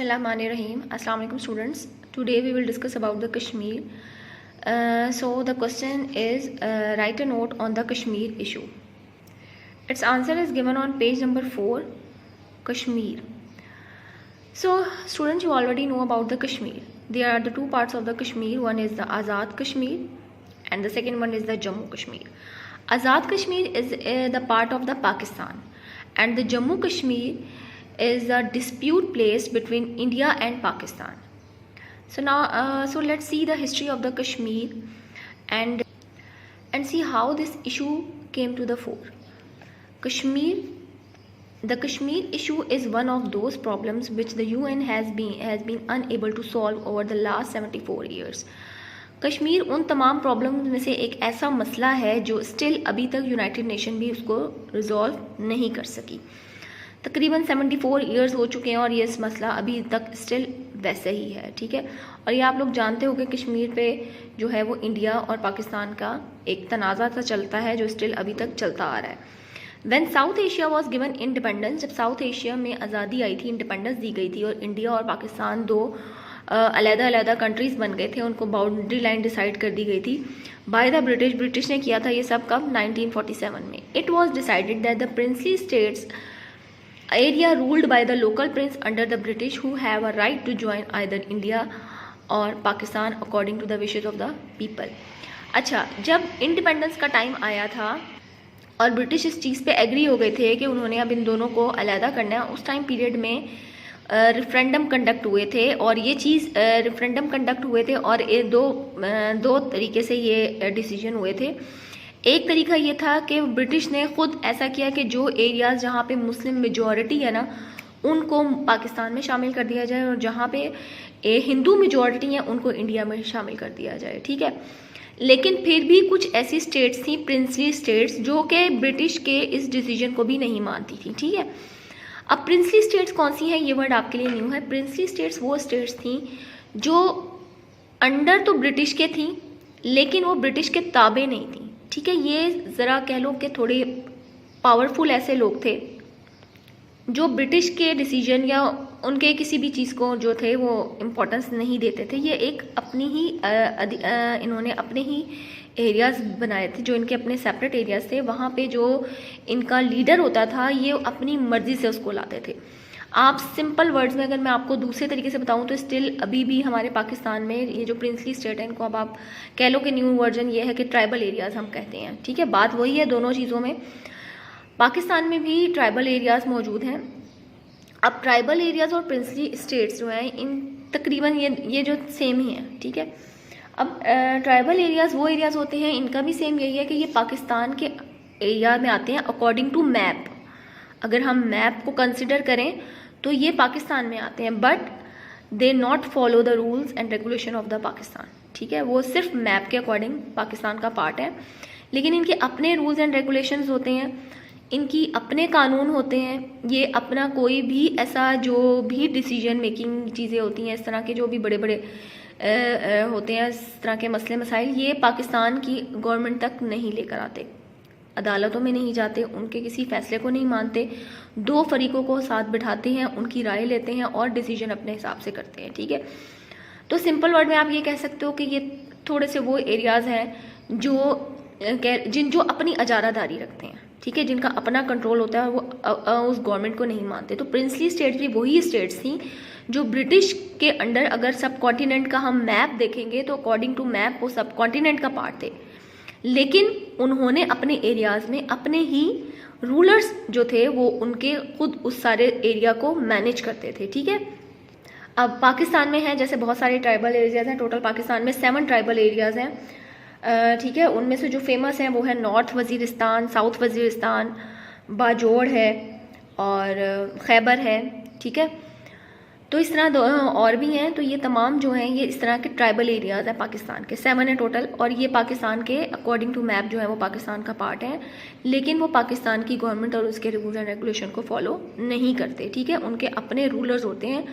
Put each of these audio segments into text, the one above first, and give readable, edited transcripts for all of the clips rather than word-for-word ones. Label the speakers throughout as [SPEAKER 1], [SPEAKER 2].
[SPEAKER 1] Bismillahirrahmanirrahim. Assalamu alaikum students. Today we will discuss about the Kashmir. So the question is write a note on the Kashmir issue. Its answer is given on page number 4, Kashmir. So students, you already know about the Kashmir. There are the two parts of the Kashmir. One is the Azad Kashmir and the second one is the Jammu Kashmir. Azad Kashmir is the part of the Pakistan, and the Jammu Kashmir is a dispute placed between India and Pakistan. So now so let's see the history of the Kashmir and see how this issue came to the fore. The Kashmir issue is one of those problems which the UN has been unable to solve over the last 74 years. Kashmir उन तमाम problems में से एक ऐसा मसला है जो still अभी तक यूनाइटेड नेशन भी उसको रिजॉल्व नहीं कर सकी. तकरीबन 74 इयर्स हो चुके हैं और ये इस मसला अभी तक स्टिल वैसे ही है. ठीक है, और ये आप लोग जानते हो कि कश्मीर पे जो है वो इंडिया और पाकिस्तान का एक तनाज़ा सा चलता है जो स्टिल अभी तक चलता आ रहा है. When south Asia was given independence, जब साउथ एशिया में आज़ादी आई थी, इंडिपेंडेंस दी गई थी और इंडिया और पाकिस्तान दो अलग-अलग कंट्रीज़ बन गए थे, उनको बाउंड्री लाइन डिसाइड कर दी गई थी बाय द ब्रिटिश ने किया था ये सब कब 1947 में. It was decided that the princely states area ruled by the local prince under the British who have a right to join either India or Pakistan according to the wishes of the people. अच्छा, जब independence का time आया था और British इस चीज़ पे agree हो गए थे कि उन्होंने अब इन दोनों को अलहदा करना है, उस टाइम पीरियड में रेफरेंडम कंडक्ट हुए थे और ये चीज़ रेफरेंडम कंडक्ट हुए थे और दो तरीके से ये डिसीजन हुए थे. एक तरीका ये था कि ब्रिटिश ने खुद ऐसा किया कि जो एरियाज़ जहाँ पे मुस्लिम मेजॉरिटी है ना उनको पाकिस्तान में शामिल कर दिया जाए और जहाँ पे हिंदू मेजॉरिटी है उनको इंडिया में शामिल कर दिया जाए. ठीक है, लेकिन फिर भी कुछ ऐसी स्टेट्स थी, प्रिंसली स्टेट्स, जो कि ब्रिटिश के इस डिसीजन को भी नहीं मानती थी. ठीक है, अब प्रिंसली स्टेट्स कौन सी हैं, ये वर्ड आपके लिए न्यू है. प्रिंसली स्टेट्स वो स्टेट्स थी जो अंडर तो ब्रिटिश के थी लेकिन वो ब्रिटिश के ताबे नहीं थी. ठीक है, ये ज़रा कह लो कि थोड़े पावरफुल ऐसे लोग थे जो ब्रिटिश के डिसीजन या उनके किसी भी चीज़ को जो थे वो इम्पोर्टेंस नहीं देते थे. ये एक अपनी ही इन्होंने अपने ही एरियाज़ बनाए थे जो इनके अपने सेपरेट एरियाज़ थे. वहाँ पे जो इनका लीडर होता था ये अपनी मर्ज़ी से उसको लाते थे. आप सिंपल वर्ड्स में अगर मैं आपको दूसरे तरीके से बताऊं तो स्टिल अभी भी हमारे पाकिस्तान में ये जो प्रिंसली स्टेट है इनको अब आप कह लो कि न्यू वर्जन ये है कि ट्राइबल एरियाज़ हम कहते हैं. ठीक है, बात वही है दोनों चीज़ों में. पाकिस्तान में भी ट्राइबल एरियाज़ मौजूद हैं. अब ट्राइबल एरियाज़ और प्रिंसली स्टेट्स जो हैं इन तकरीबन ये जो सेम ही हैं. ठीक है, अब ट्राइबल एरियाज़ वो एरियाज़ होते हैं, इनका भी सेम यही है कि ये पाकिस्तान के एरिया में आते हैं अकॉर्डिंग टू मैप. अगर हम मैप को कंसिडर करें तो ये पाकिस्तान में आते हैं, but they not follow the rules and regulation of the Pakistan. ठीक है, वो सिर्फ मैप के अकॉर्डिंग पाकिस्तान का पार्ट है, लेकिन इनके अपने रूल्स एंड रेगुलेशंस होते हैं, इनकी अपने कानून होते हैं. ये अपना कोई भी ऐसा जो भी डिसीजन मेकिंग चीज़ें होती हैं, इस तरह के जो भी बड़े बड़े होते हैं, इस तरह के मसले मसाइल, ये पाकिस्तान की गवर्नमेंट तक नहीं लेकर आते, अदालतों में नहीं जाते, उनके किसी फैसले को नहीं मानते. दो फरीकों को साथ बिठाते हैं, उनकी राय लेते हैं और डिसीजन अपने हिसाब से करते हैं. ठीक है, तो सिंपल वर्ड में आप ये कह सकते हो कि ये थोड़े से वो एरियाज़ हैं जो अपनी अजारादारी रखते हैं. ठीक है, जिनका अपना कंट्रोल होता है, वो उस गवर्नमेंट को नहीं मानते. तो प्रिंसली स्टेट्स भी वही स्टेट्स थी जो ब्रिटिश के अंडर, अगर सब कॉन्टिनेंट का हम मैप देखेंगे तो अकॉर्डिंग टू मैप वो सब कॉन्टिनेंट का पार्ट थे, लेकिन उन्होंने अपने एरियाज़ में अपने ही रूलर्स जो थे वो उनके खुद उस सारे एरिया को मैनेज करते थे. ठीक है, अब पाकिस्तान में है जैसे बहुत सारे ट्राइबल एरियाज़ हैं. टोटल पाकिस्तान में 7 ट्राइबल एरियाज़ हैं. ठीक है, उनमें से जो फेमस हैं वो है नॉर्थ वज़ीरिस्तान, साउथ वज़ीरिस्तान, बाजोड़ है और खैबर है. ठीक है, तो इस तरह और भी हैं. तो ये तमाम जो हैं ये इस तरह के ट्राइबल एरियाज़ हैं पाकिस्तान के, 7 हैं टोटल, और ये पाकिस्तान के अकॉर्डिंग टू मैप जो है वो पाकिस्तान का पार्ट है, लेकिन वो पाकिस्तान की गवर्नमेंट और उसके रूल्स एंड रेगुलेशन को फॉलो नहीं करते. ठीक है, उनके अपने रूलर्स होते हैं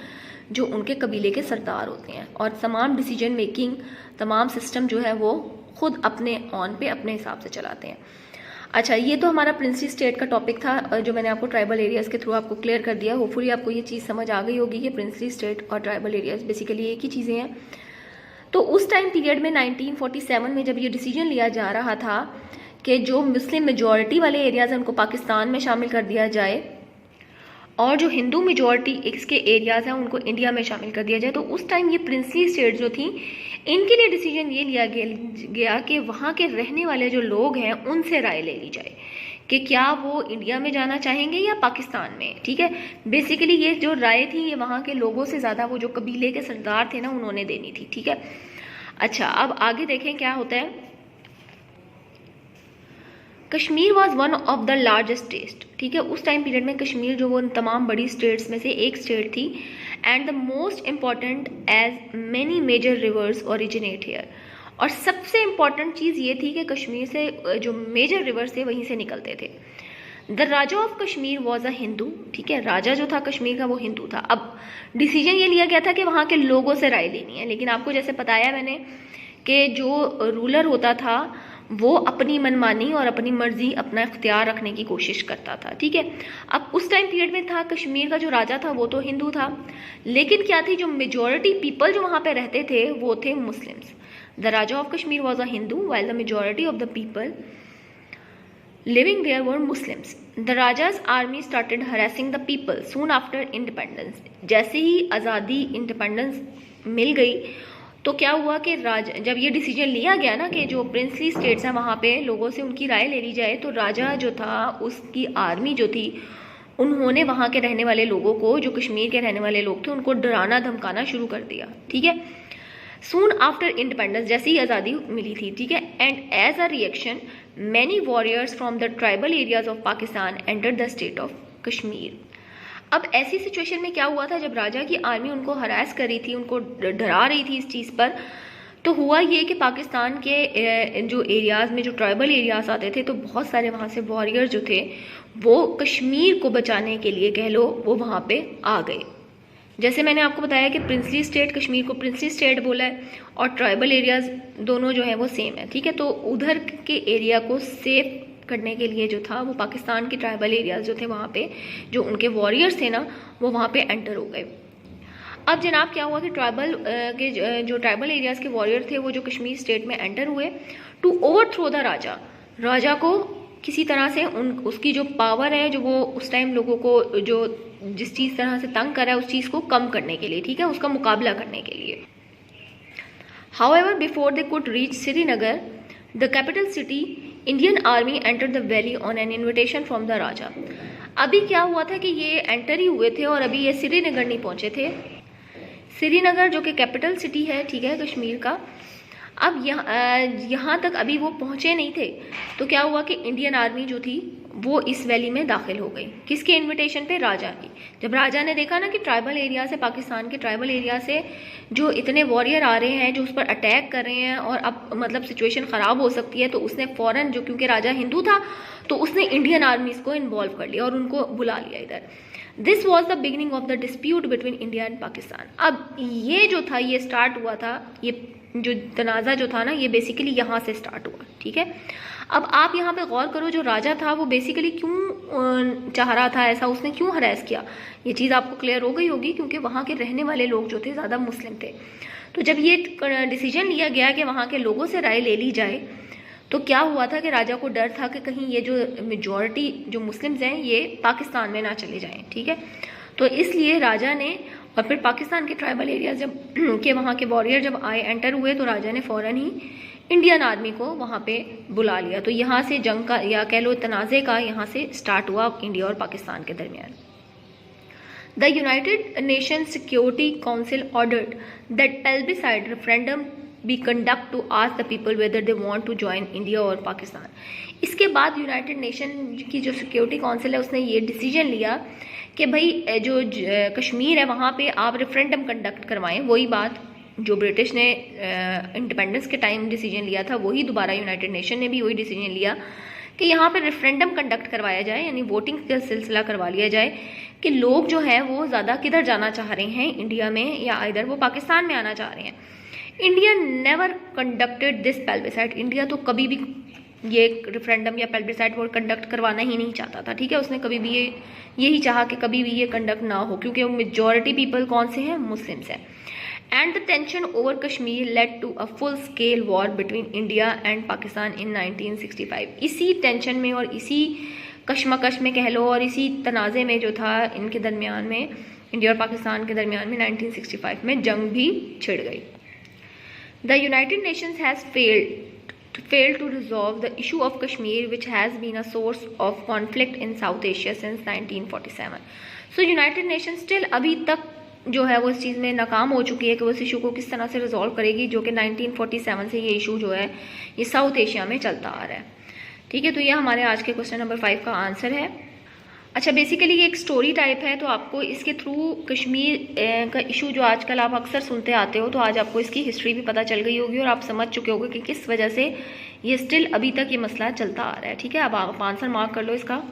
[SPEAKER 1] जो उनके कबीले के सरदार होते हैं और तमाम डिसीजन मेकिंग, तमाम सिस्टम जो है वो खुद अपने ऑन पे अपने हिसाब से चलाते हैं. अच्छा, ये तो हमारा प्रिंसली स्टेट का टॉपिक था जो मैंने आपको ट्राइबल एरियाज़ के थ्रू आपको क्लियर कर दिया। होपफुली आपको ये चीज़ समझ आ गई होगी कि प्रिंसली स्टेट और ट्राइबल एरियाज़ बेसिकली एक ही चीज़ें हैं। तो उस टाइम पीरियड में 1947 में जब ये डिसीजन लिया जा रहा था कि जो मुस्लिम मेजॉरिटी वाले एरियाज़ हैं उनको पाकिस्तान में शामिल कर दिया जाए और जो हिंदू मेजॉरिटी इसके एरियाज़ हैं उनको इंडिया में शामिल कर दिया जाए, तो उस टाइम ये प्रिंसली स्टेट जो थी इनके लिए डिसीजन ये लिया गया कि वहाँ के रहने वाले जो लोग हैं उनसे राय ले ली जाए कि क्या वो इंडिया में जाना चाहेंगे या पाकिस्तान में। ठीक है, बेसिकली ये जो राय थी ये वहाँ के लोगों से ज़्यादा वो जो कबीले के सरदार थे ना उन्होंने देनी थी। ठीक है, अच्छा अब आगे देखें क्या होता है। Kashmir was one of the largest state. ठीक है, उस टाइम पीरियड में कश्मीर जो वो तमाम बड़ी स्टेट्स में से एक स्टेट थी and the most important as many major rivers originate here. और सबसे इम्पॉर्टेंट चीज़ ये थी कि कश्मीर से जो मेजर रिवर्स थे वहीं से निकलते थे। The Raja of Kashmir was a Hindu. ठीक है, राजा जो था कश्मीर का वो हिंदू था। अब डिसीजन ये लिया गया था कि वहाँ के लोगों से राय लेनी है, लेकिन आपको जैसे बताया मैंने कि जो रूलर होता था वो अपनी मनमानी और अपनी मर्जी अपना इख्तियार रखने की कोशिश करता था। ठीक है, अब उस टाइम पीरियड में था कश्मीर का जो राजा था वो तो हिंदू था, लेकिन क्या थी जो मेजॉरिटी पीपल जो वहाँ पे रहते थे वो थे Muslims. The Raja of Kashmir was a Hindu while the majority of the people living there were Muslims. The Raja's army started harassing the people soon after independence. जैसे ही आज़ादी इंडिपेंडेंस मिल गई तो क्या हुआ कि जब ये डिसीजन लिया गया ना कि जो प्रिंसली स्टेट्स हैं वहाँ पे लोगों से उनकी राय ले ली जाए, तो राजा जो था उसकी आर्मी जो थी उन्होंने वहाँ के रहने वाले लोगों को, जो कश्मीर के रहने वाले लोग थे, उनको डराना धमकाना शुरू कर दिया। ठीक है, सून आफ्टर इंडिपेंडेंस, जैसे ही आज़ादी मिली थी। ठीक है, and as a reaction many warriors from the tribal areas of Pakistan enter the state of Kashmir. अब ऐसी सिचुएशन में क्या हुआ था, जब राजा की आर्मी उनको हरास कर रही थी, उनको डरा रही थी इस चीज़ पर, तो हुआ ये कि पाकिस्तान के जो एरियाज़ में जो ट्राइबल एरियाज़ आते थे तो बहुत सारे वहाँ से वॉरियर जो थे वो कश्मीर को बचाने के लिए कह लो वो वहाँ पे आ गए। जैसे मैंने आपको बताया कि प्रिंसली स्टेट, कश्मीर को प्रिंसली स्टेट बोला है और ट्राइबल एरियाज़ दोनों जो है वो सेम है। ठीक है, तो उधर के एरिया को सेफ करने के लिए जो था वो पाकिस्तान के ट्राइबल एरियाज़ जो थे वहाँ पे जो उनके वॉरियर्स थे ना वो वहाँ पे एंटर हो गए। अब जनाब क्या हुआ कि जो ट्राइबल एरियाज़ के वॉरियर थे वो जो कश्मीर स्टेट में एंटर हुए टू ओवरथ्रो द राजा को किसी तरह से उसकी जो पावर है, जो वो उस टाइम लोगों को जो जिस चीज़ तरह से तंग कर रहा है उस चीज़ को कम करने के लिए, ठीक है, उसका मुकाबला करने के लिए। However, before they could reach Srinagar, the capital city, Indian army entered the valley on an invitation from the Raja. अभी क्या हुआ था कि ये एंटर ही हुए थे और अभी ये श्रीनगर नहीं पहुंचे थे। श्रीनगर जो कि कैपिटल सिटी है, ठीक है, कश्मीर का, अब यहाँ तक अभी वो पहुँचे नहीं थे। तो क्या हुआ कि इंडियन आर्मी जो थी वो इस वैली में दाखिल हो गई। किसके इनविटेशन पे? राजा की। जब राजा ने देखा ना कि ट्राइबल एरिया से, पाकिस्तान के ट्राइबल एरिया से जो इतने वॉरियर आ रहे हैं जो उस पर अटैक कर रहे हैं और अब मतलब सिचुएशन ख़राब हो सकती है, तो उसने फ़ौरन, जो क्योंकि राजा हिंदू था, तो उसने इंडियन आर्मीज़ को इन्वॉल्व कर लिया और उनको बुला लिया इधर। This was the beginning of the dispute between India and Pakistan. अब ये जो था ये स्टार्ट हुआ था, ये जो तनाज़ा जो था ना ये बेसिकली यहाँ से स्टार्ट हुआ। ठीक है, अब आप यहाँ पे गौर करो, जो राजा था वो बेसिकली क्यों चाह रहा था ऐसा, उसने क्यों हरास किया, ये चीज़ आपको क्लियर हो गई होगी, क्योंकि वहाँ के रहने वाले लोग जो थे ज़्यादा मुस्लिम थे। तो जब ये डिसीजन लिया गया कि वहाँ के लोगों से राय ले ली जाए, तो क्या हुआ था कि राजा को डर था कि कहीं ये जो मेजॉरिटी जो मुस्लिम्स हैं ये पाकिस्तान में ना चले जाएं। ठीक है, तो इसलिए राजा ने, और फिर पाकिस्तान के ट्राइबल एरिया जब के वहाँ के वॉरियर जब आए, एंटर हुए, तो राजा ने फ़ौरन ही इंडियन आर्मी को वहाँ पे बुला लिया। तो यहाँ से जंग का, या कह लो तनाज़े का, यहाँ से स्टार्ट हुआ इंडिया और पाकिस्तान के दरमियान। The United Nation Security Council ordered that plebiscite referendum be conduct to ask the people whether they want to join India और पाकिस्तान। इसके बाद यूनाइटेड नेशन की जो सिक्योरिटी काउंसिल है उसने ये डिसीजन लिया कि भाई जो कश्मीर है वहाँ पे आप रेफरेंडम कंडक्ट करवाएं। वही बात जो ब्रिटिश ने इंडिपेंडेंस के टाइम डिसीजन लिया था, वही दोबारा यूनाइटेड नेशन ने भी वही डिसीजन लिया कि यहाँ पे रेफरेंडम कंडक्ट करवाया जाए, यानी वोटिंग का सिलसिला करवा लिया जाए कि लोग जो हैं वो ज़्यादा किधर जाना चाह रहे हैं, इंडिया में या इधर वो पाकिस्तान में आना चाह रहे हैं। India never conducted this plebiscite. India तो कभी भी ये रेफरेंडम या प्लेबिसाइड वो कंडक्ट करवाना ही नहीं चाहता था, ठीक है। उसने कभी भी यही चाहा कि कभी भी ये कंडक्ट ना हो, क्योंकि वो मेजॉरिटी पीपल कौन से हैं, मुस्लिम्स हैं। And the tension over Kashmir led to a full scale war between India and Pakistan in 1965। इसी टेंशन में और इसी कश्मकश में कह लो और इसी तनाज़े में जो था इनके दरमियान में, इंडिया और पाकिस्तान के दरमियान में 1965 में जंग भी छिड़ गई। The United Nations has failed to resolve the issue of Kashmir, which has been a source of conflict in South Asia since 1947. So United Nations still अभी तक जो है वो इस चीज़ में नाकाम हो चुकी है कि वो इस इशू को किस तरह से रिजॉल्व करेगी, जो कि 1947 से ये इशू जो है ये साउथ एशिया में चलता आ रहा है, ठीक है। तो ये हमारे आज के क्वेश्चन नंबर 5 का आंसर है। अच्छा, बेसिकली ये एक स्टोरी टाइप है, तो आपको इसके थ्रू कश्मीर का इशू जो आजकल आप अक्सर सुनते आते हो, तो आज आपको इसकी हिस्ट्री भी पता चल गई होगी और आप समझ चुके होगे कि किस वजह से ये स्टिल अभी तक ये मसला चलता आ रहा है, ठीक है। अब आप आंसर मार्क कर लो इसका।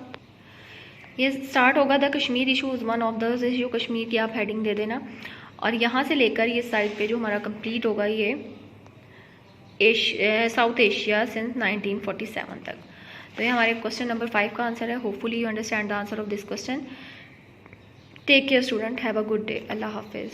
[SPEAKER 1] ये स्टार्ट होगा the Kashmir issue is one of the issue, Kashmir की आप हेडिंग दे देना, और यहाँ से लेकर ये साइड पे जो हमारा कंप्लीट होगा ये साउथ एशिया सिंस 1947 तक। तो ये हमारे क्वेश्चन नंबर 5 का आंसर है। Hopefully you understand the answer of this question. Take care student, have a good day, अल्लाह हाफिज़।